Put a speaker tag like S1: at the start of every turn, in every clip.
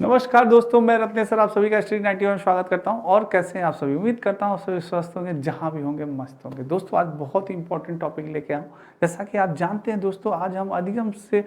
S1: नमस्कार दोस्तों, मैं रत्नेश सर आप सभी का स्टडी 91 में स्वागत करता हूं। और कैसे हैं आप सभी? उम्मीद करता हूं आप सभी स्वस्थ होंगे, जहां भी होंगे मस्त होंगे। दोस्तों आज बहुत ही इंपॉर्टेंट टॉपिक लेके आया हूं। जैसा कि आप जानते हैं दोस्तों, आज हम अधिगम से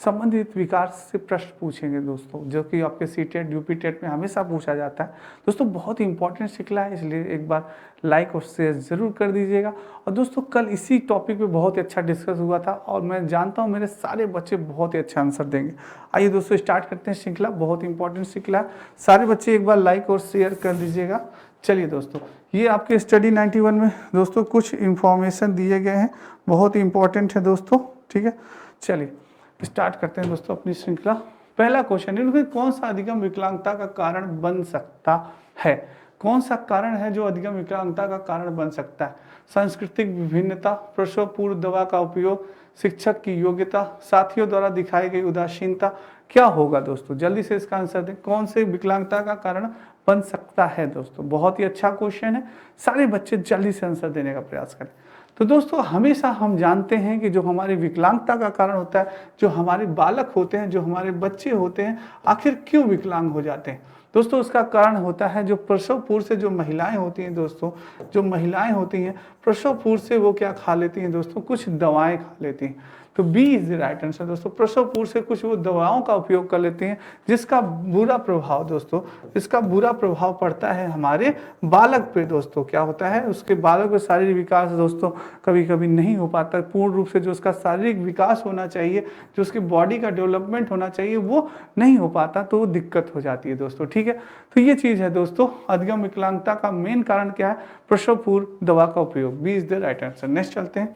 S1: संबंधित विकार से प्रश्न पूछेंगे दोस्तों, जो कि आपके सीटेट यूपी टेट में हमेशा पूछा जाता है। दोस्तों बहुत ही इंपॉर्टेंट सिलसिला है, इसलिए एक बार लाइक और शेयर जरूर कर दीजिएगा। और दोस्तों कल इसी टॉपिक पे बहुत ही अच्छा डिस्कस हुआ था और मैं जानता हूँ मेरे सारे बच्चे बहुत ही अच्छा आंसर देंगे। आइए दोस्तों स्टार्ट करते हैं श्रृंखला, बहुत इंपॉर्टेंट श्रृंखला है। सारे बच्चे एक बार लाइक और शेयर कर दीजिएगा। चलिए दोस्तों, ये आपके स्टडी 91 में दोस्तों कुछ इंफॉर्मेशन दिए गए हैं, बहुत ही इंपॉर्टेंट है दोस्तों। ठीक है, चलिए स्टार्ट करते हैं दोस्तों अपनी श्रृंखला। पहला क्वेश्चन है, कौन सा अधिगम विकलांगता का कारण बन सकता है? कौन सा कारण है जो अधिगम विकलांगता का कारण बन सकता है? सांस्कृतिक विभिन्नता, प्रसव पूर्व दवा का उपयोग, शिक्षक की योग्यता, साथियों द्वारा दिखाई गई उदासीनता। क्या होगा दोस्तों? जल्दी से इसका आंसर दें। कौन से विकलांगता का कारण बन सकता है दोस्तों? बहुत ही अच्छा क्वेश्चन है, सारे बच्चे जल्दी से आंसर देने का प्रयास करें। तो दोस्तों हमेशा हम जानते हैं कि जो हमारी विकलांगता का कारण होता है, जो हमारे बालक होते हैं, जो हमारे बच्चे होते हैं, आखिर क्यों विकलांग हो जाते हैं दोस्तों? उसका कारण होता है जो प्रसव पूर्व से जो महिलाएं होती हैं दोस्तों, जो महिलाएं होती हैं प्रसव पूर्व से वो क्या खा लेती हैं दोस्तों? कुछ दवाएं खा लेती हैं। तो B is the right answer दोस्तों। प्रसव पूर्व से कुछ वो दवाओं का उपयोग कर लेती हैं, जिसका बुरा प्रभाव दोस्तों, इसका बुरा प्रभाव पड़ता है हमारे बालक पे दोस्तों। क्या होता है? उसके बालक में शारीरिक विकास दोस्तों कभी कभी नहीं हो पाता पूर्ण रूप से। जो उसका शारीरिक विकास होना चाहिए, जो उसकी बॉडी का डेवलपमेंट होना चाहिए, वो नहीं हो पाता, तो वो दिक्कत हो जाती है दोस्तों। ठीक है, तो ये चीज़ है दोस्तों। अधिगम विकलांगता का मेन कारण क्या है? प्रसव पूर्व दवा का उपयोग। B is the right answer. Next चलते हैं।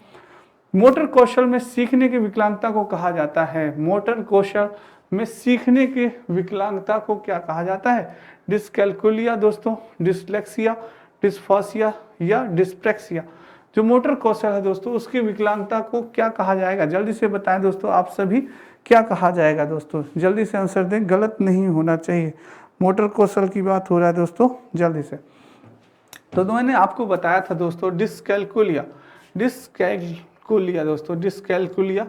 S1: मोटर कौशल में सीखने की विकलांगता को कहा जाता है। मोटर कौशल में सीखने की विकलांगता को क्या कहा जाता है? डिसकैल्कुलिया दोस्तों, डिसलेक्सिया, डिस्फोसिया या डिस्प्रेक्सिया। जो मोटर कौशल है दोस्तों, उसकी विकलांगता को क्या कहा जाएगा? जल्दी से बताएं दोस्तों आप सभी, क्या कहा जाएगा दोस्तों? जल्दी से आंसर दें, गलत नहीं होना चाहिए। मोटर कौशल की बात हो रहा है दोस्तों, जल्दी से। तो मैंने आपको बताया था दोस्तों डिसकैल्कुलिया, डिसकैल्कुलिया दोस्तों, डिसकैल्कुलिया।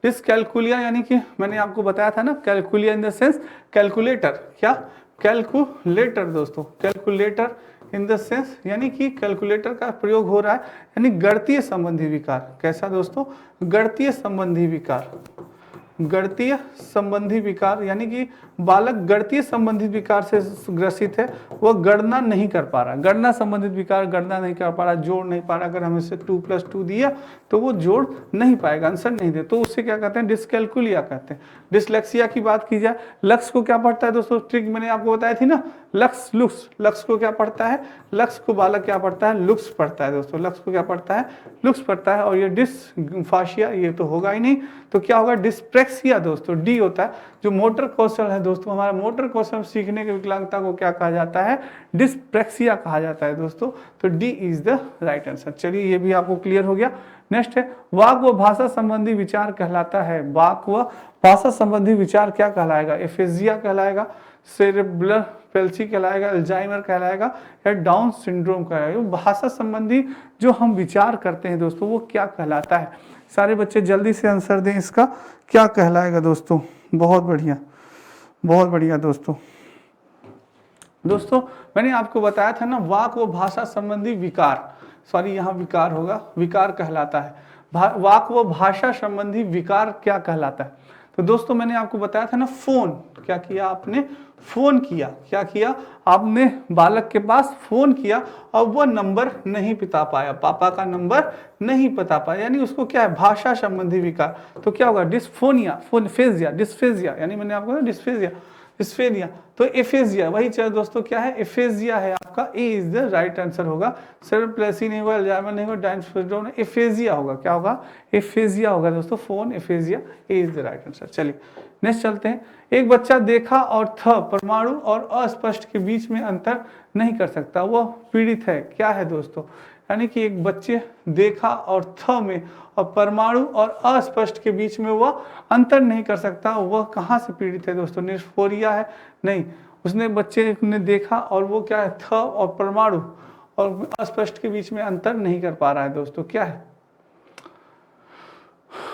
S1: डिसकैल्कुलिया यानी कि मैंने आपको बताया था ना, कैलकुलिया इन द सेंस कैलकुलेटर। क्या? कैलकुलेटर दोस्तों, कैलकुलेटर इन द सेंस यानी कि कैलकुलेटर का प्रयोग हो रहा है, यानी गणितीय संबंधी विकार। कैसा दोस्तों? गणितीय संबंधी विकार। गणितीय संबंधी विकार यानी कि बालक गणितीय संबंधित विकार से ग्रसित है, वह गणना नहीं कर पा रहा। गणना संबंधित विकार, गणना नहीं कर पा रहा, जोड़ नहीं पा रहा। अगर हम इसे 2+2 दिया तो वो जोड़ नहीं पाएगा, आंसर नहीं दे, तो उससे क्या कहते हैं? डिसकैल्कुलिया कहते हैं। डिसलेक्सिया की बात की जाए, लक्ष्य को क्या पढ़ता है दोस्तों? ट्रिक मैंने आपको बताई थी ना, लक्ष्य लुक्स। लक्ष्य को क्या पढ़ता है? लक्ष्य को बालक क्या पढ़ता है? लुक्स पढ़ता है दोस्तों। लक्ष्य को क्या पढ़ता है? लुक्स पढ़ता है। और ये डिसफाशिया ये तो होगा ही नहीं, तो क्या होगा? डिस्प्रेक्सिया दोस्तों, डी होता है। जो मोटर कौशल है दोस्तों, हमारा मोटर कौशल सीखने की विकलांगता को क्या कहा जाता है? डिस्प्रेक्सिया कहा जाता है दोस्तों। तो D is the right answer. चलिए ये भी आपको क्लियर हो गया। नेक्स्ट है, वाक व भाषा संबंधी विचार कहलाता है। वाक व भाषा संबंधी विचार क्या कहलाएगा? एफेजिया कहलाएगा, सेरेब्रल पेल्सी कहलाएगा, अल्जाइमर कहलाएगा या डाउन सिंड्रोम कहलाएगा? भाषा संबंधी जो हम विचार करते हैं दोस्तों, वो क्या कहलाता है? सारे बच्चे जल्दी से आंसर दें, इसका क्या कहलाएगा दोस्तों? बहुत बढ़िया, बहुत बढ़िया दोस्तों। दोस्तों मैंने आपको बताया था ना, वाक व भाषा संबंधी विकार, सॉरी यहाँ विकार होगा, विकार कहलाता है। वाक व भाषा संबंधी विकार क्या कहलाता है? तो दोस्तों मैंने आपको बताया था ना, फोन। क्या किया आपने? फोन किया। क्या किया आपने? बालक के पास फोन किया और वह नंबर नहीं बता पाया, पापा का नंबर नहीं बता पाया, यानी उसको क्या है? भाषा संबंधी विकार। तो क्या होगा? डिस्फोनिया, फोनफेजिया, डिस्फेजिया, यानी मैंने आपको डिस्फेजिया, डिस्फेनिया। तो एफेजिया, वही चीज दोस्तों क्या है? एफेजिया है आपका। ए इज द राइट आंसर होगा। सेरेब्रल पेल्सी नहीं होगा, अल्जाइमर नहीं होगा, डाउन सिंड्रोम, एफेजिया होगा। क्या होगा? एफेजिया होगा दोस्तों, phone aphasia. A is the right answer. चलिए नेक्स्ट चलते हैं। एक बच्चा देखा और थ परमाणु और अस्पष्ट के बीच में अंतर नहीं कर सकता, वह पीड़ित है। क्या है दोस्तों? यानी कि एक बच्चे देखा और थ में और परमाणु और अस्पष्ट के बीच में वह अंतर नहीं कर सकता, वह कहाँ से पीड़ित है दोस्तों? डिस्फोरिया है? नहीं, उसने बच्चे ने देखा और वो क्या है? थ और परमाणु और अस्पष्ट के बीच में अंतर नहीं कर पा रहा है दोस्तों। क्या है?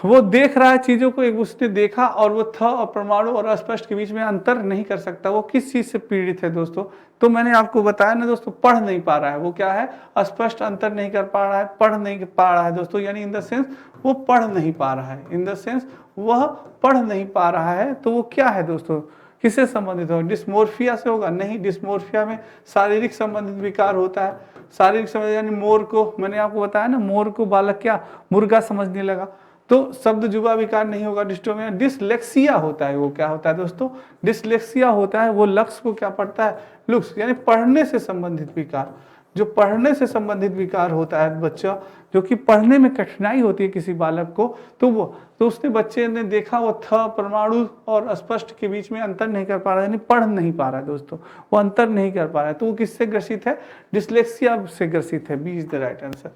S1: वो देख रहा है चीजों को, एक उसने देखा और वो थ और परमाणु और अस्पष्ट के बीच में अंतर नहीं कर सकता। वो किस चीज से पीड़ित है दोस्तों? तो मैंने आपको बताया ना दोस्तों, पढ़ नहीं पा रहा है। वो क्या है? अस्पष्ट अंतर नहीं कर पा रहा है, पढ़ नहीं पा रहा है दोस्तों, यानी इन द सेंस वो पढ़ नहीं पा रहा है, इन द सेंस वह पढ़ नहीं पा रहा है। तो वो क्या है दोस्तों? किससे संबंधित होगा? डिस्मोर्फिया से होगा? नहीं, डिस्मोर्फिया में शारीरिक संबंधित विकार होता है। शारीरिक संबंधित यानी मोर को, मैंने आपको बताया ना, मोर को बालक क्या मुर्गा समझने लगा, तो शब्द जुबा विकार नहीं होगा। डिस्टोमिया डिसलेक्सिया होता है। वो क्या होता है दोस्तों? डिसलेक्सिया होता है। वो लक्ष्य को क्या पढ़ता है? लुक्स, यानी पढ़ने से संबंधित विकार। जो पढ़ने से संबंधित विकार होता है बच्चा, जो कि पढ़ने में कठिनाई होती है किसी बालक को, तो उसने बच्चे ने देखा वो थ परमाणु और अस्पष्ट के बीच में अंतर नहीं कर पा रहा है, यानी पढ़ नहीं पा रहा है दोस्तों, वो अंतर नहीं कर पा रहा है। तो वो किससे ग्रसित है? डिसलेक्सिया से ग्रसित है। B is the right answer.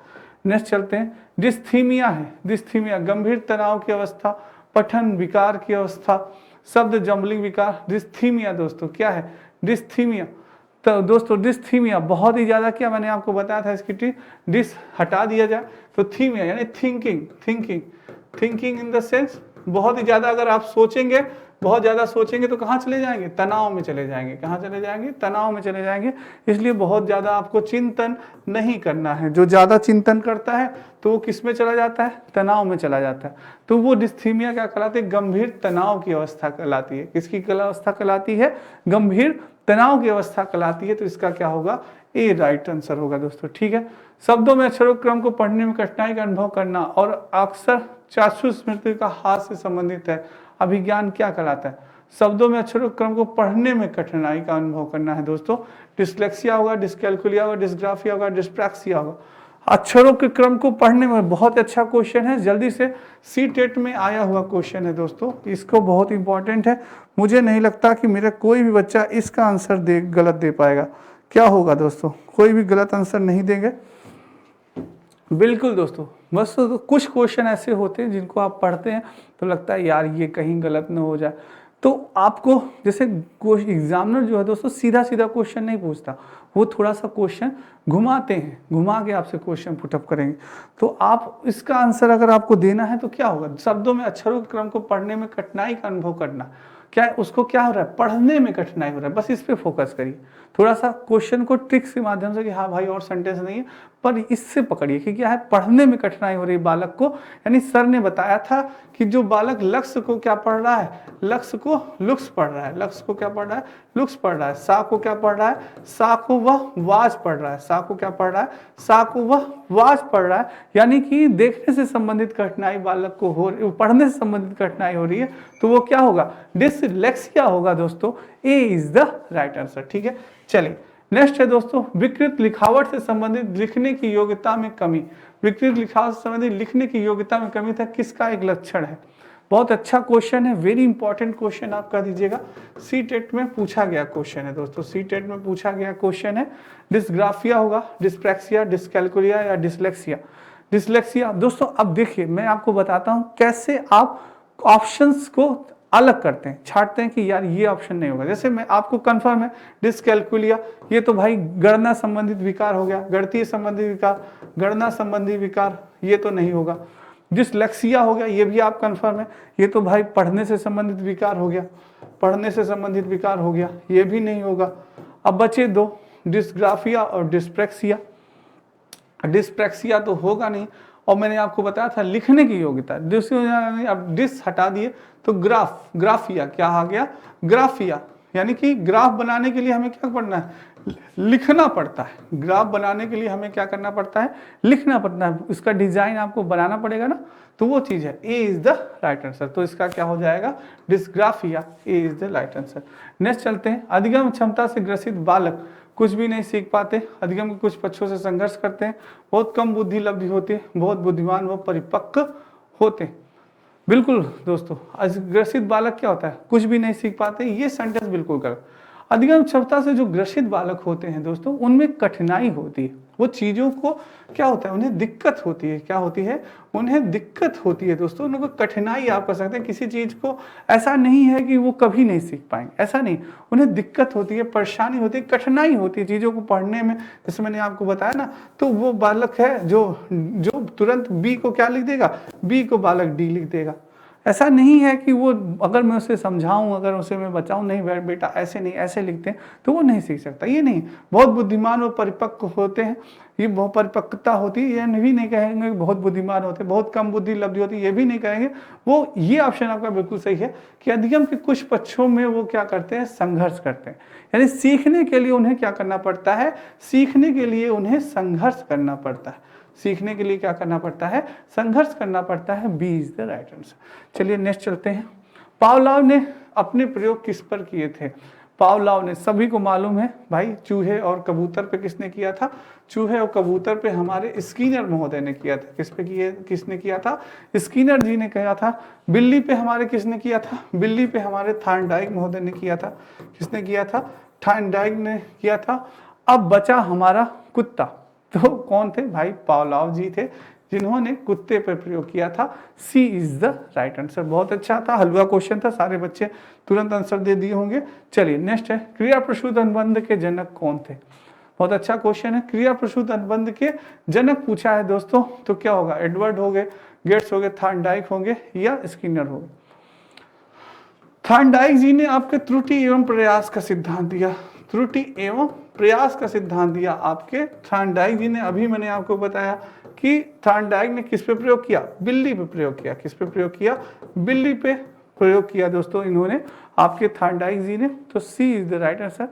S1: Next चलते हैं। डिस्थीमिया है। डिस्थीमिया गंभीर तनाव की अवस्था, पठन विकार की अवस्था, शब्द जम्बलिंग विकार। डिस्थीमिया दोस्तों क्या है? डिस्थीमिया। तो दोस्तों डिस्थीमिया बहुत ही ज्यादा, क्या मैंने आपको बताया था इसकी ट्रिक, डिस हटा दिया जाए तो थीमिया यानी thinking. Thinking in the sense बहुत ही ज्यादा, अगर आप सोचेंगे, बहुत ज्यादा सोचेंगे तो कहाँ चले जाएंगे? तनाव में चले जाएंगे। कहाँ चले जाएंगे? तनाव में चले जाएंगे। इसलिए बहुत ज्यादा आपको चिंतन नहीं करना है। जो ज्यादा चिंतन करता है तो वो किस में चला जाता है? तनाव में चला जाता है। तो वो डिस्थीमिया क्या कहलाती है? गंभीर तनाव की अवस्था कहलाती है। किसकी अवस्था कहलाती है? गंभीर तनाव की अवस्था कहलाती है। तो इसका क्या होगा? ए राइट आंसर होगा दोस्तों। ठीक है। शब्दों में अक्षरों क्रम को पढ़ने में कठिनाई का अनुभव करना और अक्सर चाक्षुष स्मृति का हाथ से संबंधित है। अभिज्ञान क्या कहलाता है? शब्दों में अक्षरों क्रम को पढ़ने में कठिनाई का अनुभव करना है दोस्तों। डिस्लेक्सिया होगा, डिस्कैल्कुलिया होगा, डिस्ग्राफिया होगा, डिस्प्रैक्सिया होगा। अक्षरों के क्रम को पढ़ने में बहुत अच्छा क्वेश्चन है, जल्दी से सी टेट में आया हुआ क्वेश्चन है दोस्तों, इसको बहुत इंपॉर्टेंट है। मुझे नहीं लगता कि मेरा कोई भी बच्चा इसका आंसर गलत दे पाएगा। क्या होगा दोस्तों? कोई भी गलत आंसर नहीं देंगे बिल्कुल दोस्तों। बस तो कुछ क्वेश्चन ऐसे होते हैं जिनको आप पढ़ते हैं तो लगता है यार ये कहीं गलत ना हो जाए। तो आपको जैसे एग्जामिनर जो है दोस्तों सीधा सीधा क्वेश्चन नहीं पूछता, वो थोड़ा सा क्वेश्चन घुमाते हैं, घुमा के आपसे क्वेश्चन पुटअप करेंगे। तो आप इसका आंसर अगर आपको देना है तो क्या होगा? शब्दों में अक्षरों के क्रम को पढ़ने में कठिनाई का अनुभव करना। क्या उसको क्या हो रहा है? पढ़ने में कठिनाई हो रहा है। बस इस पे फोकस करिए, थोड़ा सा क्वेश्चन को ट्रिक्स के माध्यम से कि हाँ भाई और सेंटेंस नहीं है, पर इससे पकड़िए कि क्या है? पढ़ने में कठिनाई हो रही है बालक को। यानी सर ने बताया था कि जो बालक लक्ष्य को क्या पढ़ रहा है? लक्ष्य को लुक्स पढ़ रहा है। लक्ष्य को क्या पढ़ रहा है? लुक्स पढ़ रहा है। सा को क्या पढ़ रहा है? सा को वह वाज पढ़ रहा है। सा को क्या पढ़ रहा है? सा को वह वाज पढ़ रहा है। यानी कि देखने से संबंधित कठिनाई बालक को हो रही, पढ़ने से संबंधित कठिनाई हो रही है, तो वो क्या होगा? डिसलेक्सिया होगा दोस्तों। ए इज द राइट आंसर। ठीक है, चलिए नेक्स्ट है दोस्तों, विकृत लिखावट से संबंधित लिखने की योग्यता में कमी। विकृत लिखावट से संबंधित लिखने की योग्यता में कमी था, किसका एक लक्षण है? बहुत अच्छा क्वेश्चन है, वेरी इंपॉर्टेंट क्वेश्चन आप कह दीजिएगा। सी टेट में पूछा गया क्वेश्चन है दोस्तों, सी टेट में पूछा गया क्वेश्चन है। डिस्ग्राफिया होगा, डिस्प्रैक्सिया, डिस्कैल्कुलिया या डिसलेक्सिया। डिसलेक्सिया दोस्तों, अब देखिए मैं आपको बताता हूं कैसे आप ऑप्शंस को अलग करते हैं, छाटते हैं कि यार ये ऑप्शन नहीं होगा। जैसे मैं आपको कंफर्म है डिस्कैल्कुलिया, ये तो भाई गणना संबंधित विकार हो गया, गणितीय संबंधित विकार, गणना संबंधी विकार, ये तो नहीं होगा। डिसलेक्सिया हो गया, ये भी आप कंफर्म है, ये तो भाई पढ़ने से संबंधित विकार हो गया, पढ़ने से संबंधित विकार हो गया, ये भी नहीं होगा। अब बचे दो, डिस्ग्राफिया और डिस्प्रैक्सिया। डिस्प्रैक्सिया तो होगा नहीं, और मैंने आपको बताया था लिखने की योग्यता। अब डिस हटा दिए तो ग्राफिया क्या आ गया? ग्राफिया, यानी कि ग्राफ बनाने के लिए हमें क्या पढ़ना है? लिखना पड़ता है। ग्राफ बनाने के लिए हमें क्या करना पड़ता है? लिखना पड़ता है। इसका डिजाइन आपको बनाना पड़ेगा ना, तो वो चीज है। ए इज द राइट आंसर। तो इसका क्या हो जाएगा? Dysgraphia. A is the right answer. Next चलते हैं, अधिगम क्षमता से ग्रसित बालक कुछ भी नहीं सीख पाते, अधिगम के कुछ पक्षों से संघर्ष करते हैं, बहुत कम बुद्धि लब्धि होती है, बहुत बुद्धिमान व परिपक्व होते हैं। बिल्कुल दोस्तों, ग्रसित बालक क्या होता है? कुछ भी नहीं सीख पाते, ये सेंटेंस बिल्कुल गलत। अधिगम क्षमता से जो ग्रसित बालक होते हैं दोस्तों, उनमें कठिनाई होती है, वो चीज़ों को क्या होता है, उन्हें दिक्कत होती है, क्या होती है, उन्हें दिक्कत होती है दोस्तों, उनको कठिनाई आप कह सकते हैं किसी चीज़ को। ऐसा नहीं है कि वो कभी नहीं सीख पाएंगे, ऐसा नहीं, उन्हें दिक्कत होती है, परेशानी होती है, कठिनाई होती है चीज़ों को पढ़ने में। जैसे मैंने आपको बताया ना, तो वो बालक है जो जो तुरंत बी को क्या लिख देगा, बी को बालक डी लिख देगा। ऐसा नहीं है कि वो, अगर मैं उसे समझाऊं, अगर उसे मैं बचाऊं, नहीं बेटा ऐसे नहीं, ऐसे लिखते हैं, तो वो नहीं सीख सकता। ये नहीं, बहुत बुद्धिमान और परिपक्व होते हैं, ये बहुत परिपक्वता होती है, ये भी नहीं कहेंगे बहुत बुद्धिमान होते हैं, बहुत कम बुद्धि लब्धि होती है, ये भी नहीं कहेंगे। वो ये ऑप्शन आपका बिल्कुल सही है कि अधिगम के कुछ पक्षों में वो क्या करते हैं, संघर्ष करते हैं, यानी सीखने के लिए उन्हें क्या करना पड़ता है, सीखने के लिए उन्हें संघर्ष करना पड़ता है, सीखने के लिए क्या करना पड़ता है, संघर्ष करना पड़ता है। B is the right answer. चलिए नेक्स्ट चलते हैं। पावलोव ने अपने प्रयोग किस पर किए थे? पावलोव ने, सभी को मालूम है भाई, चूहे और कबूतर पे किसने किया था? चूहे और कबूतर पे हमारे स्किनर महोदय ने किया था। किस पे किए, किसने किया था? स्किनर जी ने किया था। बिल्ली पे हमारे किसने किया था? बिल्ली पे हमारे थॉर्नडाइक महोदय ने किया था। किसने किया था? थॉर्नडाइक ने किया था। अब बचा हमारा कुत्ता, तो कौन थे भाई? पावलोव जी थे, जिन्होंने कुत्ते पर प्रयोग किया था। सी इज द राइट आंसर। बहुत अच्छा था, हलवा क्वेश्चन था, सारे बच्चे तुरंत आंसर दे दिए होंगे। चलिए नेक्स्ट है, क्रिया प्रसूत अनुबंध के जनक कौन थे? बहुत अच्छा क्वेश्चन है। क्रिया प्रसूत अनुबंध के जनक पूछा है दोस्तों, तो क्या होगा? एडवर्ड हो गए, गेट्स हो गए, थॉर्नडाइक होंगे या स्किनर हो गए। थॉर्नडाइक जी ने आपके त्रुटि एवं प्रयास का सिद्धांत दिया, त्रुटि एवं प्रयास का सिद्धांत दिया आपके थॉर्नडाइक जी ने। अभी मैंने आपको बताया कि थॉर्नडाइक ने किस पे प्रयोग किया? बिल्ली पे प्रयोग किया। किस पे प्रयोग किया? बिल्ली पे प्रयोग किया दोस्तों इन्होंने, आपके थॉर्नडाइक जी ने। तो सी इज द राइट आंसर।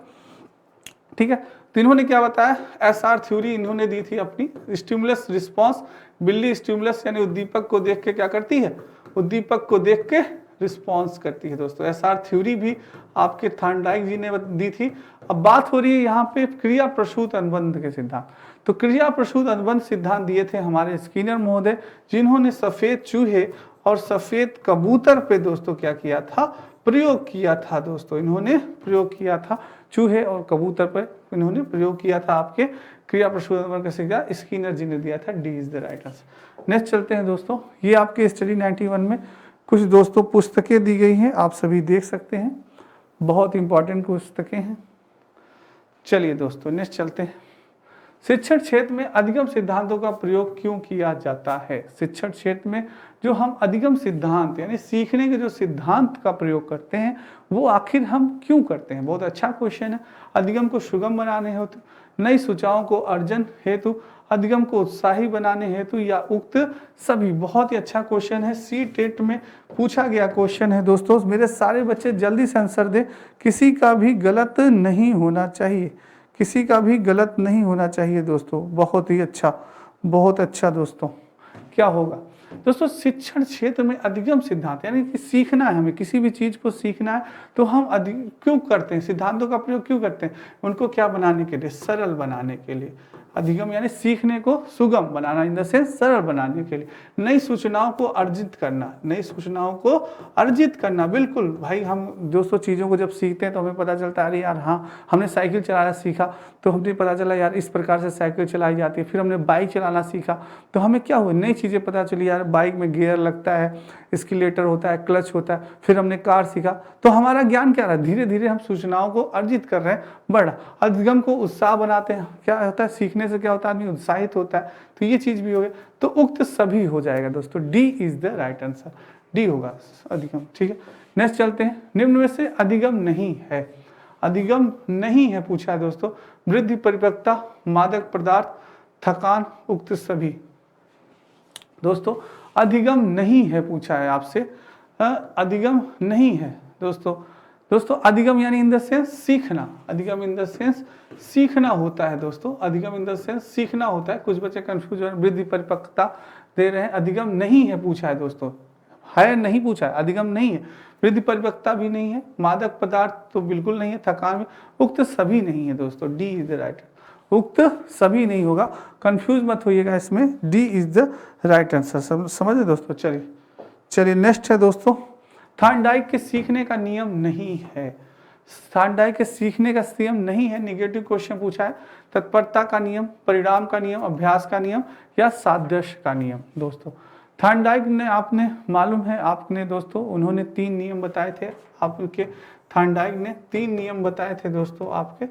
S1: ठीक है, तो इन्होंने क्या बताया? एसआर थ्योरी इन्होंने दी थी अपनी, स्टिमुलस रिस्पॉन्स। बिल्ली स्टिमुलस यानी उद्दीपक को देख के क्या करती है? उद्दीपक को देख के रिस्पॉन्स करती है दोस्तों। एसआर थ्योरी भी आपके थॉर्नडाइक जी ने दी थी। अब बात हो रही है यहाँ पे क्रिया प्रसूत अनुबंध के सिद्धांत। तो क्रिया प्रसूत अनुबंध सिद्धांत दिए थे हमारे स्किनर महोदय, जिन्होंने सफेद चूहे और सफेद कबूतर पे दोस्तों क्या किया था? प्रयोग किया था दोस्तों। इन्होंने प्रयोग किया था चूहे और कबूतर पर, इन्होंने प्रयोग किया था आपके क्रिया प्रसूत अनुबंध का सिद्धांत, स्किनर जी ने दिया था। D is the right answer. Next चलते हैं दोस्तों, ये आपके स्टडी 91 में कुछ दोस्तों पुस्तकें दी गई हैं, आप सभी देख सकते हैं, बहुत इंपॉर्टेंट पुस्तकें हैं। चलिए दोस्तों नेक्स्ट चलते हैं। शिक्षण क्षेत्र में अधिगम सिद्धांतों का प्रयोग क्यों किया जाता है? शिक्षण क्षेत्र में जो हम अधिगम सिद्धांत यानी सीखने के जो सिद्धांत का प्रयोग करते हैं, वो आखिर हम क्यों करते हैं? बहुत अच्छा क्वेश्चन है। अधिगम को सुगम बनाने हेतु, नई सूचनाओं को अर्जन हेतु, अधिगम को उत्साही बनाने हेतु, या उक्त सभी। बहुत ही अच्छा क्वेश्चन है, सी टेट में पूछा गया क्वेश्चन है दोस्तों। मेरे सारे बच्चे जल्दी से आंसर दें, किसी का भी गलत नहीं होना चाहिए, किसी का भी गलत नहीं होना चाहिए दोस्तों। बहुत ही अच्छा, बहुत अच्छा दोस्तों। क्या होगा दोस्तों? शिक्षण क्षेत्र में अधिगम सिद्धांत यानी कि सीखना है, हमें किसी भी चीज को सीखना है, तो हम क्यों करते हैं? सिद्धांतों का प्रयोग क्यों करते हैं? उनको क्या बनाने के लिए? सरल बनाने के लिए। अधिगम यानी सीखने को सुगम बनाना, इन द सेंस सरल बनाने के लिए। नई सूचनाओं को अर्जित करना, नई सूचनाओं को अर्जित करना। बिल्कुल भाई, हम दोस्तों चीज़ों को जब सीखते हैं तो हमें पता चलता है, अरे यार हाँ, हमने साइकिल चलाना सीखा तो हमें पता चला यार इस प्रकार से साइकिल चलाई जाती है। फिर हमने बाइक चलाना सीखा तो हमें क्या हुआ? नई चीज़ें पता चली, यार बाइक में गियर लगता है, स्किलेटर होता है, क्लच होता है। फिर हमने कार सीखा, तो हमारा ज्ञान क्या रहा? धीरे धीरे हम सूचनाओं को अर्जित कर रहे हैं, बढ़ा। अधिगम को उत्साह बनाते हैं, क्या होता है? सीखने से क्या होता है? आदमी उत्साहित होता है, तो ये चीज भी हो गई। तो उक्त सभी हो जाएगा दोस्तों। D is the right answer, D होगा अधिगम। ठीक है, नेक्स्ट चलते हैं। निम्न में से अधिगम नहीं है, अधिगम नहीं है पूछा है दोस्तों। वृद्धि, परिपक्वता, मादक पदार्थ, थकान, उक्त सभी। दोस्तों अधिगम नहीं है पूछा है आपसे, अधिगम नहीं है दोस्तों। दोस्तों अधिगम यानी इन द सेंस सीखना, अधिगम इन द सेंस सीखना होता है दोस्तों। अधिगम इन द सेंस सीखना होता है। कुछ बच्चे कंफ्यूज हो रहे हैं, वृद्धि परिपक्वता दे रहे हैं, अधिगम नहीं है पूछा है दोस्तों। है नहीं पूछा है, अधिगम नहीं है, वृद्धि परिपक्वता भी नहीं है, मादक पदार्थ तो बिल्कुल नहीं है, थकान भी, उक्त सभी नहीं है दोस्तों। डी इज द राइट, उक्त सभी नहीं होगा, कंफ्यूज मत होइएगा इसमें, D is the right answer. समझे दोस्तों? चलिए नेक्स्ट है दोस्तों, थॉर्नडाइक के सीखने का नियम नहीं है। थार्नडाइक के सीखने का नियम नहीं है, निगेटिव क्वेश्चन पूछा है। तत्परता का नियम, परिणाम का नियम, अभ्यास का नियम या सादृश्य का नियम। दोस्तों थार्नडाइक ने, आपने मालूम है आपने दोस्तों, उन्होंने 3 नियम बताए थे आपके। थार्नडाइक ने 3 नियम बताए थे दोस्तों आपके।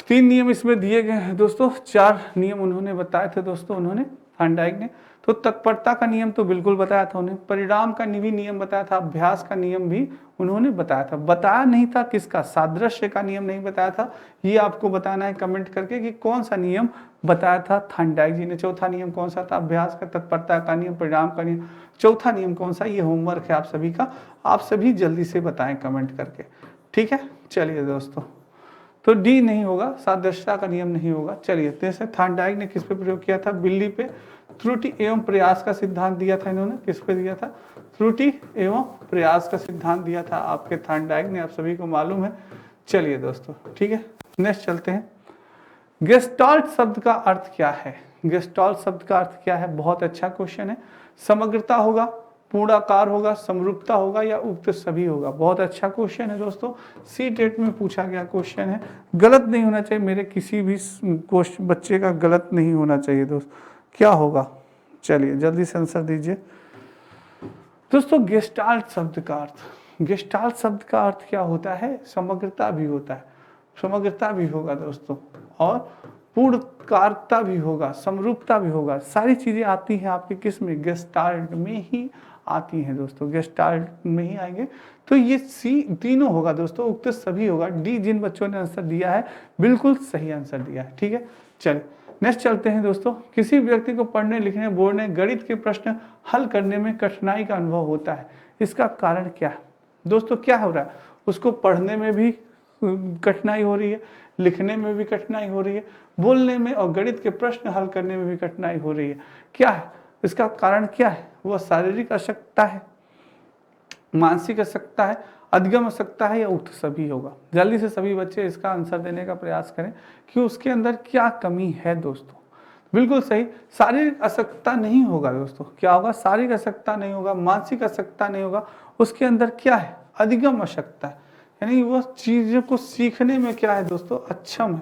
S1: 3 नियम इसमें दिए गए हैं दोस्तों, 4 नियम उन्होंने बताए थे दोस्तों उन्होंने, थार्नडाइक ने। तो तत्परता का नियम तो बिल्कुल बताया था उन्हें, परिणाम का भी नियम बताया था, अभ्यास का नियम भी उन्होंने बताया था। बताया नहीं था किसका, सादृश्य का नियम नहीं बताया था। ये आपको बताना है कमेंट करके कि कौन सा नियम बताया था थार्नडाइक जी ने। चौथा नियम कौन सा था, अभ्यास का, तत्परता का नियम, परिणाम का नियम। चौथा नियम कौन सा, ये होमवर्क है आप सभी का, आप सभी जल्दी से बताएं कमेंट करके, ठीक है। चलिए दोस्तों, तो डी नहीं होगा, सादृश्यता का नियम नहीं होगा। चलिए, जैसे थार्नडाइक ने किस पे प्रयोग किया था, बिल्ली पे। त्रुटि एवं प्रयास का सिद्धांत दिया था इन्होंने, किस पे दिया था, त्रुटि एवं प्रयास का सिद्धांत दिया था आपके थार्नडाइक ने, आप सभी को मालूम है। चलिए दोस्तों, ठीक है, नेक्स्ट चलते हैं। गेस्टाल्ट शब्द का अर्थ क्या है, गेस्टाल्ट शब्द का अर्थ क्या है, बहुत अच्छा क्वेश्चन है। समग्रता होगा, पूर्णाकार होगा, समरूपता होगा या उक्त सभी होगा। बहुत अच्छा क्वेश्चन है दोस्तों, सी-टेट में पूछा गया क्वेश्चन है। गलत नहीं होना चाहिए, मेरे किसी भी क्वेश्चन बच्चे का गलत नहीं होना चाहिए दोस्त। क्या होगा, चलिए जल्दी से आंसर दीजिए दोस्तों। गेस्टाल्ट शब्द का अर्थ, गेस्टाल्ट शब्द का अर्थ क्या होता है, समग्रता भी होता है, समग्रता भी होगा दोस्तों, और पूर्णकारता भी होगा, समरूपता भी होगा। सारी चीजें आती हैं आपके किस में, गेस्टाल्ट में ही आती हैं दोस्तों, गेस्टाल्ट में ही आएंगे। तो ये सी तीनों होगा दोस्तों, उक्त सभी होगा। डी जिन बच्चों ने आंसर दिया है बिल्कुल सही आंसर दिया है, ठीक है। चलिए नेक्स्ट चलते हैं दोस्तों। किसी व्यक्ति को पढ़ने, लिखने, बोलने, गणित के प्रश्न हल करने में कठिनाई का अनुभव होता है, इसका कारण क्या है दोस्तों। क्या हो रहा है, उसको पढ़ने में भी कठिनाई हो रही है, लिखने में भी कठिनाई हो रही है, बोलने में और गणित के प्रश्न हल करने में भी कठिनाई हो रही है। क्या है इसका कारण, क्या है, वह शारीरिक अशक्तता है, मानसिक अशक्तता है, अधिगम अशक्तता है या उक्त सभी होगा। जल्दी से सभी बच्चे इसका आंसर देने का प्रयास करें कि उसके अंदर क्या कमी है दोस्तों। बिल्कुल सही, शारीरिक अशक्तता नहीं होगा दोस्तों। क्या होगा, शारीरिक अशक्तता नहीं होगा, मानसिक अशक्तता नहीं होगा, उसके अंदर क्या है, अधिगम अशक्तता है, यानी वह चीज़ों को सीखने में क्या है दोस्तों, अक्षम है,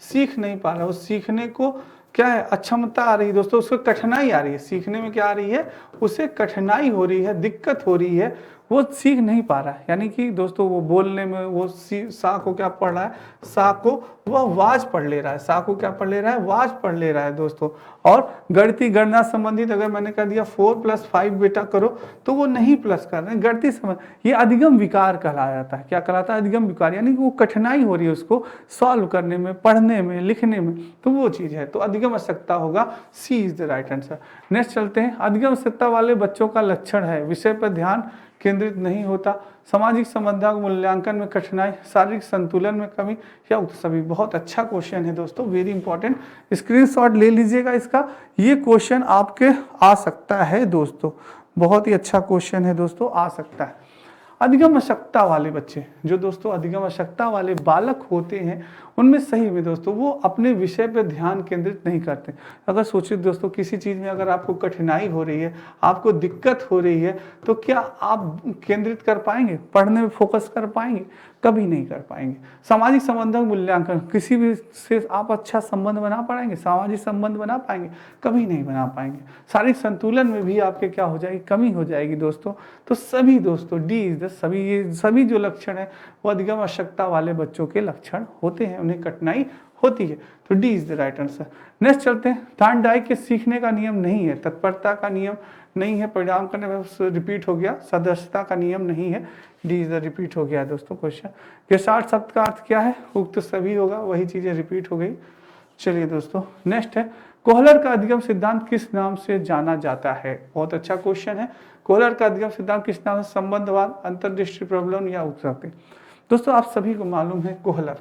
S1: सीख नहीं पा रहा, वो सीखने को क्या है, अक्षमता आ रही है दोस्तों, उसको कठिनाई आ रही है, सीखने में क्या आ रही है, उसे कठिनाई हो रही है, दिक्कत हो रही है, वो सीख नहीं पा रहा है। यानी कि दोस्तों वो बोलने में, वो सा को क्या पढ़ रहा है, सा को वह वाज पढ़ ले रहा है, सा को क्या पढ़ ले रहा है, वाज पढ़ ले रहा है दोस्तों। और गणितीय गणना संबंधित अगर मैंने कह दिया 4 + 5 बेटा करो, तो वो नहीं प्लस कर रहे हैं, गणितीय संबंध, ये अधिगम विकार कहलाया जाता है। क्या कहलाता है, अधिगम विकार, यानी कि वो कठिनाई हो रही है उसको सॉल्व करने में, पढ़ने में, लिखने में, तो वो चीज़ है। तो अधिगम अशक्तता होगा, C is the right answer. Next चलते हैं। अधिगम अशक्तता वाले बच्चों का लक्षण है, विषय पर ध्यान केंद्रित नहीं होता, सामाजिक संबंधों के मूल्यांकन में कठिनाई, शारीरिक संतुलन में कमी या उक्त सभी। बहुत अच्छा क्वेश्चन है दोस्तों, वेरी इंपॉर्टेंट, स्क्रीनशॉट ले लीजिएगा इसका, ये क्वेश्चन आपके आ सकता है दोस्तों, बहुत ही अच्छा क्वेश्चन है दोस्तों, आ सकता है। अधिगम अशक्तता वाले बच्चे, जो दोस्तों अधिगम अशक्तता वाले बालक होते हैं, उनमें सही में दोस्तों वो अपने विषय पर ध्यान केंद्रित नहीं करते। अगर सोचिए दोस्तों, किसी चीज़ में अगर आपको कठिनाई हो रही है, आपको दिक्कत हो रही है, तो क्या आप केंद्रित कर पाएंगे, पढ़ने में फोकस कर पाएंगे, कभी नहीं कर पाएंगे। सामाजिक संबंधों का मूल्यांकन, किसी भी से आप अच्छा संबंध बना पाएंगे, सामाजिक संबंध बना पाएंगे, कभी नहीं बना पाएंगे। शारीरिक संतुलन में भी आपके क्या हो जाएगी, कमी हो जाएगी दोस्तों। तो सभी दोस्तों डी इज द सभी, ये सभी जो लक्षण है वो अधिगम अशक्तता वाले बच्चों के लक्षण होते हैं, उन्हें कठिनाई होती है। तो D is the right answer. Next चलते हैं। थार्नडाइक के सीखने का नियम नहीं है, तत्परता का नियम नहीं है, परिणाम करने में रिपीट हो गया, सदस्यता का नियम नहीं है, डी इज द रिपीट हो गया दोस्तों क्वेश्चन। गेस्टाल्ट शब्द का अर्थ क्या है, उक्त सभी होगा, वही चीजें रिपीट हो गई। चलिए दोस्तों नेक्स्ट है। कोहलर का अधिगम सिद्धांत किस नाम से जाना जाता है, बहुत अच्छा क्वेश्चन है। कोहलर का अधिगम सिद्धांत किस नाम से, संबंधवाद, अंतर्दृष्टि प्रबलन या उत्पत्ति। दोस्तों आप सभी को मालूम है कोहलर,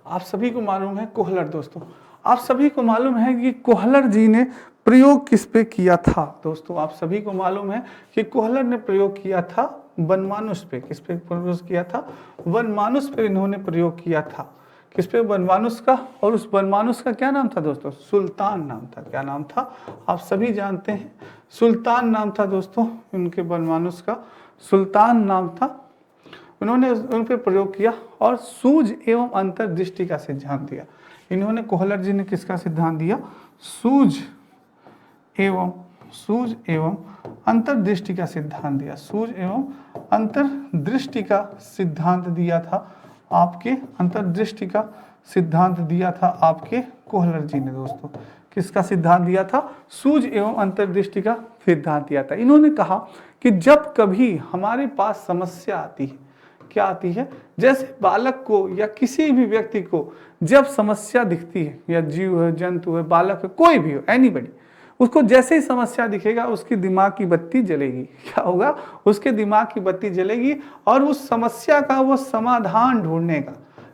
S1: आप सभी को मालूम है कोहलर दोस्तों, आप सभी को मालूम है कि कोहलर जी ने प्रयोग किस पे किया था दोस्तों। आप सभी को मालूम है कि कोहलर ने प्रयोग किया था वनमानुष पे। किस पे प्रयोग किया था, वनमानुष पे इन्होंने प्रयोग किया था। किस पे, वनमानुष का। और उस वनमानुष का क्या नाम था दोस्तों, सुल्तान नाम था। क्या नाम था, आप सभी जानते हैं, सुल्तान नाम था दोस्तों उनके वनमानुष का। सुल्तान नाम था, उन्होंने उन पर प्रयोग किया और सूझ एवं अंतर्दृष्टि का सिद्धांत दिया। इन्होंने कोहलर जी ने किसका सिद्धांत दिया? सूझ एवं अंतर्दृष्टि का सिद्धांत दिया। सूझ एवं अंतर्दृष्टि का सिद्धांत दिया था आपके, अंतर्दृष्टि का सिद्धांत दिया था आपके कोहलर जी ने दोस्तों। किसका सिद्धांत दिया था? सूझ एवं अंतर्दृष्टि का सिद्धांत दिया था। इन्होंने कहा कि जब कभी हमारे पास समस्या आती है, क्या आती है? जैसे बालक को या किसी भी व्यक्ति को जब समस्या दिखती है, या जीव है, जंतु है, बालक है, कोई भी हो, एनीबडी, उसको जैसे ही समस्या दिखेगा उसकी दिमाग की बत्ती जलेगी। क्या होगा? उसके दिमाग की बत्ती जलेगी और उस समस्या का वो समाधान ढूंढने का,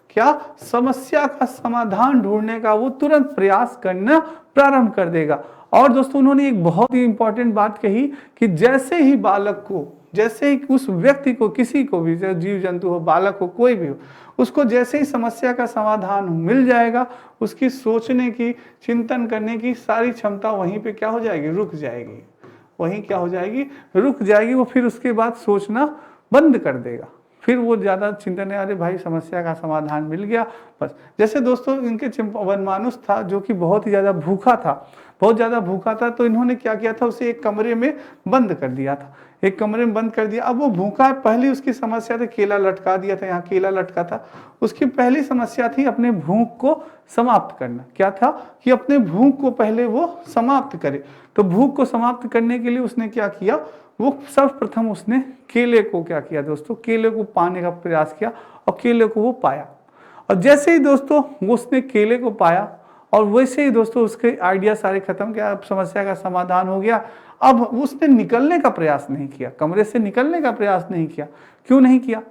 S1: क्या? समस्या का समाधान ढूंढने का वो तुरंत प्रयास करना प्रारंभ कर देगा। और दोस्तों उन्होंने एक बहुत ही इंपॉर्टेंट बात कही कि जैसे ही बालक को, जैसे ही उस व्यक्ति को, किसी को भी, जीव जंतु हो, बालक हो, कोई भी हो, उसको जैसे ही समस्या का समाधान मिल जाएगा, उसकी सोचने की, चिंतन करने की सारी क्षमता वहीं पे क्या हो जाएगी? रुक जाएगी। वहीं क्या हो जाएगी? रुक जाएगी। वो फिर उसके बाद सोचना बंद कर देगा। फिर वो ज़्यादा चिंतन है, अरे भाई समस्या का समाधान मिल गया, बस। जैसे दोस्तों इनके वनमानुष था जो कि बहुत ही ज़्यादा भूखा था, बहुत ज़्यादा भूखा था, तो इन्होंने क्या किया था? उसे एक कमरे में बंद कर दिया था, एक कमरे में बंद कर दिया। अब वो भूखा है, पहली उसकी समस्या थी, केला लटका दिया था, यहाँ केला लटका था। उसकी पहली समस्या थी अपने भूख को समाप्त करना। क्या था? कि अपने भूख को पहले वो समाप्त करे। तो भूख को समाप्त करने के लिए उसने क्या किया? वो सर्वप्रथम उसने केले को क्या किया दोस्तों? केले को पाने का प्रयास किया और केले को वो पाया। और जैसे ही दोस्तों उसने केले को पाया और वैसे ही दोस्तों उसके आइडिया सारे खत्म किया, अब समस्या का समाधान हो गया। अब उसने निकलने का प्रयास नहीं किया, कमरे से निकलने का प्रयास नहीं किया। क्यों नहीं किया?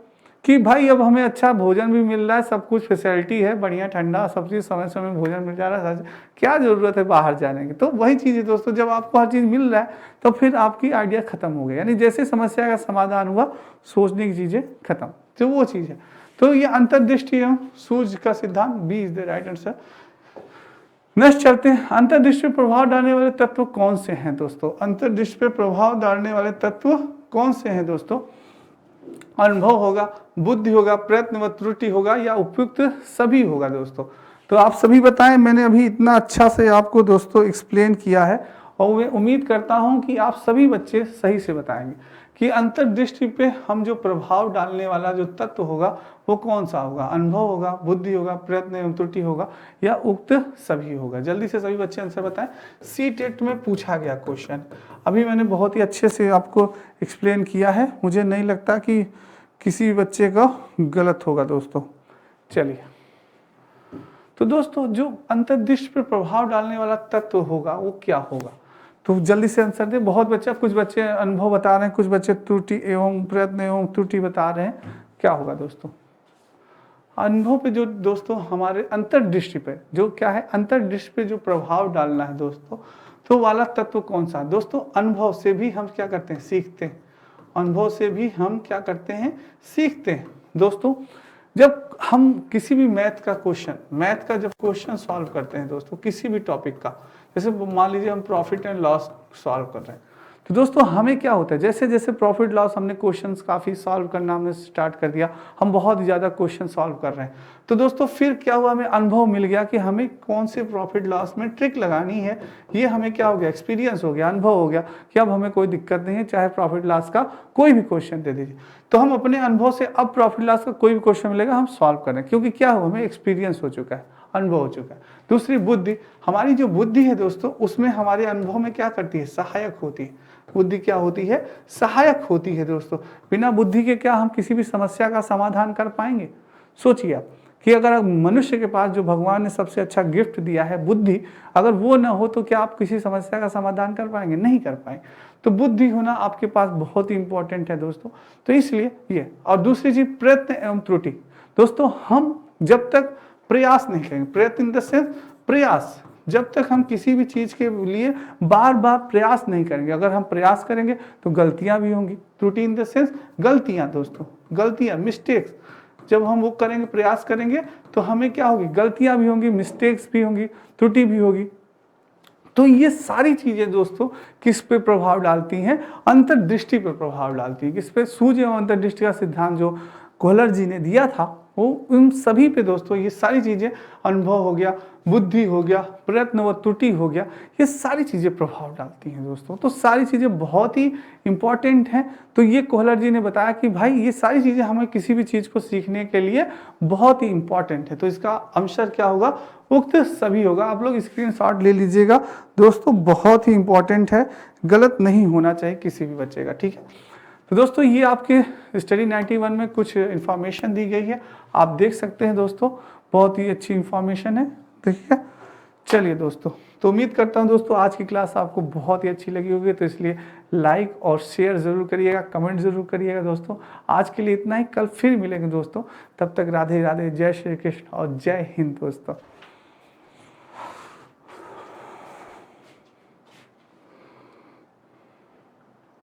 S1: कि भाई अब हमें अच्छा भोजन भी मिल रहा है, सब कुछ फैसिलिटी है, बढ़िया ठंडा सब चीज़ समय समय भोजन मिल जा रहा है, क्या ज़रूरत है बाहर जाने की? तो वही चीज़ है दोस्तों, जब आपको हर चीज़ मिल रहा है तो फिर आपकी आइडिया खत्म हो गया। यानी जैसे समस्या का समाधान हुआ, सोचने की चीज़ें खत्म, तो वो चीज़ है। तो ये अंतर्दृष्टि एवं सूझ का सिद्धांत, B is the right answer. Next चलते हैं, अंतर्दृष्टि पर प्रभाव डालने वाले तत्व कौन से हैं दोस्तों? अंतर्दृष्टि पर प्रभाव डालने वाले तत्व कौन से हैं दोस्तों? अनुभव होगा, बुद्धि होगा, प्रयत्न व त्रुटि होगा, या उपयुक्त सभी होगा दोस्तों? तो आप सभी बताएं। मैंने अभी इतना अच्छा से आपको दोस्तों एक्सप्लेन किया है और मैं उम्मीद करता हूं कि आप सभी बच्चे सही से बताएंगे कि अंतर्दृष्टि पे हम जो प्रभाव डालने वाला जो तत्व होगा वो कौन सा होगा? अनुभव होगा, बुद्धि होगा, प्रयत्न एवं त्रुटि होगा, या उक्त सभी होगा? जल्दी से सभी बच्चे आंसर बताएं। सी टेट में पूछा गया क्वेश्चन, अभी मैंने बहुत ही अच्छे से आपको एक्सप्लेन किया है, मुझे नहीं लगता कि किसी बच्चे का गलत होगा दोस्तों। चलिए, तो दोस्तों जो अंतर्दृष्टि पर प्रभाव डालने वाला तत्व होगा वो क्या होगा? तो जल्दी से आंसर दे। बहुत बच्चे, कुछ बच्चे अनुभव बता रहे हैं, कुछ बच्चे त्रुटि एवं प्रयत्न एवं त्रुटि बता रहे हैं। क्या होगा दोस्तों? अनुभव पे जो दोस्तों हमारे अंतर्दृष्टि पे जो क्या है, अंतर्दृष्टि पे जो प्रभाव डालना है दोस्तों, तो वाला तत्व कौन सा? दोस्तों अनुभव से भी हम क्या करते हैं? सीखते हैं। अनुभव से भी हम क्या करते हैं? सीखते हैं। दोस्तों जब हम किसी भी मैथ का जब क्वेश्चन सॉल्व करते हैं दोस्तों, किसी भी टॉपिक का, जैसे मान लीजिए हम प्रॉफिट एंड लॉस सॉल्व कर रहे हैं, तो दोस्तों हमें क्या होता है, जैसे जैसे प्रॉफिट लॉस हमने क्वेश्चंस काफ़ी सॉल्व करना हमने स्टार्ट कर दिया, हम बहुत ज़्यादा क्वेश्चन सॉल्व कर रहे हैं, तो दोस्तों फिर क्या हुआ, हमें अनुभव मिल गया कि हमें कौन से प्रॉफिट लॉस में ट्रिक लगानी है। ये हमें क्या हो गया? एक्सपीरियंस हो गया, अनुभव हो गया कि अब हमें कोई दिक्कत नहीं है, चाहे प्रॉफिट लॉस का कोई भी क्वेश्चन दे दीजिए, तो हम अपने अनुभव से अब प्रॉफिट लॉस का कोई भी क्वेश्चन मिलेगा हम सॉल्व करें, क्योंकि क्या हो, हमें एक्सपीरियंस हो चुका है, अनुभव हो चुका है। दूसरी बुद्धि, हमारी जो बुद्धि है दोस्तों, उसमें हमारे अनुभव में क्या करती है? सहायक होती है। बुद्धि क्या होती है? सहायक होती है दोस्तों। बिना बुद्धि के क्या हम किसी भी समस्या का समाधान कर पाएंगे? सोचिए आप कि अगर मनुष्य के पास जो भगवान ने सबसे अच्छा गिफ्ट दिया है बुद्धि, अगर वो ना हो तो क्या आप किसी समस्या का समाधान कर पाएंगे? नहीं कर पाएंगे। तो बुद्धि होना आपके पास बहुत ही इंपॉर्टेंट है दोस्तों। तो इसलिए ये, और दूसरी चीज प्रयत्न एवं त्रुटि। दोस्तों हम जब तक प्रयास नहीं करेंगे, प्रयत्न इन द सेंस प्रयास, जब तक हम किसी भी चीज के लिए बार बार प्रयास नहीं करेंगे, अगर हम प्रयास करेंगे तो गलतियां भी होंगी। त्रुटि इन द सेंस गलतियां दोस्तों, गलतियां, मिस्टेक्स। जब हम वो करेंगे, प्रयास करेंगे, तो हमें क्या होगी? गलतियां भी होंगी, मिस्टेक्स भी होंगी, त्रुटि भी होगी। तो ये सारी चीजें दोस्तों किस पे प्रभाव डालती हैं? अंतर्दृष्टि पे प्रभाव डालती हैं। किस पे? सूर्य एवं अंतर्दृष्टि का सिद्धांत जो कोहलर जी ने दिया था, वो उन सभी पे दोस्तों ये सारी चीजें, अनुभव हो गया, बुद्धि हो गया, प्रयत्न व त्रुटि हो गया, ये सारी चीजें प्रभाव डालती हैं दोस्तों। तो सारी चीजें बहुत ही इंपॉर्टेंट हैं। तो ये कोहलर जी ने बताया कि भाई ये सारी चीजें हमें किसी भी चीज को सीखने के लिए बहुत ही इंपॉर्टेंट है। तो इसका आंसर क्या होगा? उक्त सभी होगा। आप लोग स्क्रीनशॉट ले लीजिएगा दोस्तों, बहुत ही इंपॉर्टेंट है, गलत नहीं होना चाहिए किसी भी बच्चे का, ठीक है। तो दोस्तों ये आपके स्टडी 91 में कुछ इन्फॉर्मेशन दी गई है, आप देख सकते हैं दोस्तों, बहुत ही अच्छी इन्फॉर्मेशन है, देखिए। चलिए दोस्तों, तो उम्मीद करता हूं दोस्तों आज की क्लास आपको बहुत ही अच्छी लगी होगी, तो इसलिए लाइक और शेयर ज़रूर करिएगा, कमेंट ज़रूर करिएगा दोस्तों। आज के लिए इतना ही, कल फिर मिलेंगे दोस्तों, तब तक राधे राधे, जय श्री कृष्ण और जय हिंद दोस्तों।